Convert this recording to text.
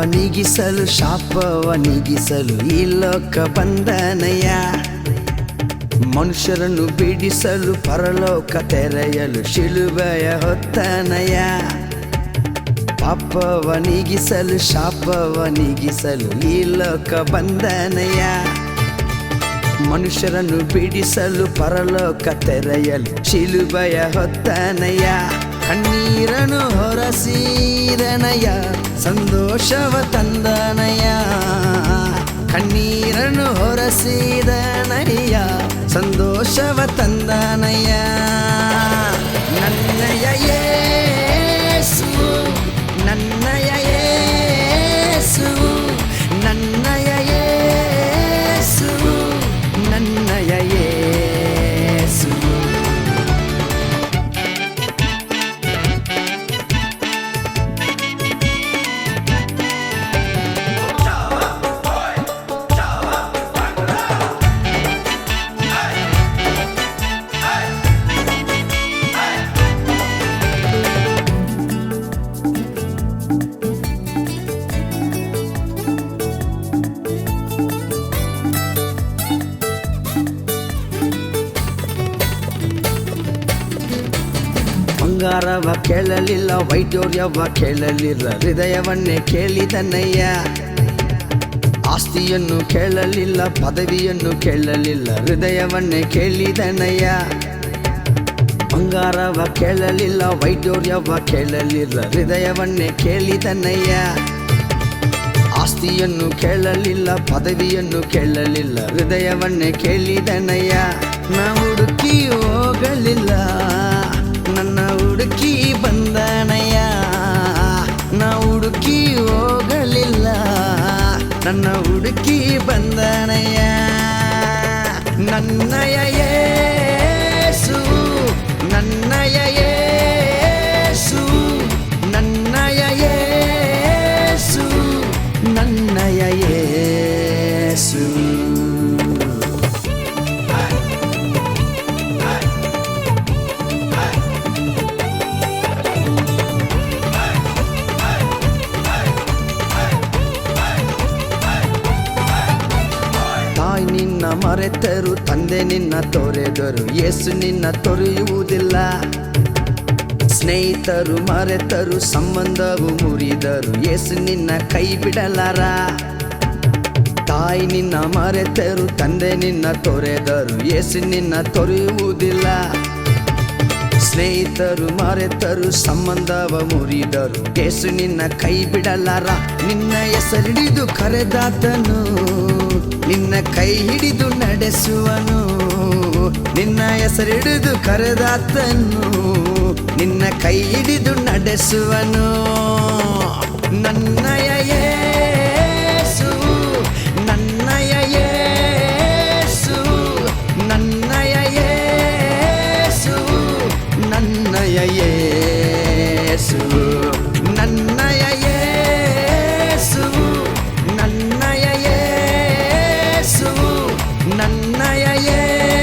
ನೀಗಿಸಲು ಶಾಪವ ನೀಗಿಸಲು ಈ ಲೋಕ ಬಂದನಯ್ಯ. ಮನುಷ್ಯರನ್ನು ಬಿಡಿಸಲು ಪರಲೋಕ ತೆರೆಯಲು ಶಿಲುಬೆಯ ಹೊತ್ತನಯ್ಯ. ಪಾಪವ ನೀಗಿಸಲು ಶಾಪವ ನೀಗಿಸಲು ಈ ಲೋಕ ಬಂದನಯ್ಯ. ಮನುಷ್ಯರನ್ನು ಬಿಡಿಸಲು ಪರಲೋಕ ತೆರೆಯಲು ಶಿಲುಬೆಯ ಹೊತ್ತನಯ್ಯ. ಕಣ್ಣೀರನ್ನು ಹೊರಸಿದನಯ್ಯ, ಸಂತೋಷವ ತಂದನಯ್ಯ. ಕಣ್ಣೀರನ್ನು ಹೊರಸಿದನಯ್ಯ, ಸಂತೋಷವ ತಂದನಯ್ಯ. ನನ್ನಯ ಯೇಸು, ನನ್ನಯ ಯೇಸು, ನನ್ನಯ ಯೇಸು, ನನ್ನಯ ಯೇಸು. ಬಂಗಾರವ ಕೇಳಲಿಲ್ಲ, ವೈಢೂರ್ಯವ ಕೇಳಲಿಲ್ಲ, ಹೃದಯವನ್ನೇ ಕೇಳಿದನಯ್ಯ. ಆಸ್ತಿಯನ್ನು ಕೇಳಲಿಲ್ಲ, ಪದವಿಯನ್ನು ಕೇಳಲಿಲ್ಲ, ಹೃದಯವನ್ನೇ ಕೇಳಿದನಯ್ಯ. ಬಂಗಾರವ ಕೇಳಲಿಲ್ಲ, ವೈಢೂರ್ಯವ ಕೇಳಲಿಲ್ಲ, ಹೃದಯವನ್ನೇ ಕೇಳಿದನಯ್ಯ. ಆಸ್ತಿಯನ್ನು ಕೇಳಲಿಲ್ಲ, ಪದವಿಯನ್ನು ಕೇಳಲಿಲ್ಲ, ಹೃದಯವನ್ನೇ ಕೇಳಿದನಯ್ಯ. ನಾ ಹುಡುಕಿ ಹೋಗಲಿಲ್ಲ, ನನ್ನ ಹುಡುಕಿ ಬಂದನಯ್ಯ. ನಾ ಹುಡುಕಿ ಹೋಗಲಿಲ್ಲ, ನನ್ನ ಹುಡುಕಿ ಬಂದನಯ್ಯ. ನನ್ನಯ ಯೇಸು, ನನ್ನಯ ಯೇಸು, ನನ್ನಯ ಯೇಸು, ನನ್ನಯ ಯೇಸು. ತಾಯಿ ನಿನ್ನ ಮರೆತರು, ತಂದೆ ನಿನ್ನ ತೊರೆದರು, ಯೇಸು ನಿನ್ನ ತೊರೆಯುವುದಿಲ್ಲ. ಸ್ನೇಹಿತರು ಮರೆತರು, ಸಂಬಂಧವು ಮುರಿದರು, ಯೇಸು ನಿನ್ನ ಕೈ ಬಿಡಲಾರ. ತಾಯಿ ನಿನ್ನ ಮರೆತರು, ತಂದೆ ನಿನ್ನ ತೊರೆದರು, ಯೇಸು ನಿನ್ನ ತೊರೆಯುವುದಿಲ್ಲ. ಸ್ನೇಹಿತರು ಮರೆತರು, ಸಂಬಂಧವ ಮುರಿದರು, ಯೇಸು ನಿನ್ನ ಕೈ ಬಿಡಲಾರ. ನಿನ್ನ ಹೆಸರಿಡಿದು ಕರೆದಾತನು, ನಿನ್ನ ಕೈ ಹಿಡಿದು ನಡೆಸುವನು. ನಿನ್ನ ಹೆಸರಿಡಿದು ಕರೆದಾತನು, ನಿನ್ನ ಕೈ ಹಿಡಿದು ನಡೆಸುವನು. ನನ್ನಯ ಯೇಸು, ನನ್ನಯ ಯೇಸು, ನನ್ನಯ ಯೇಸು, ನನ್ನಯ ಯೇಸು, ನನ್ನಯ ಯೇಸು, ನನ್ನಯ ಯೇಸು, ನನ್ನಯ ಯೇಸು.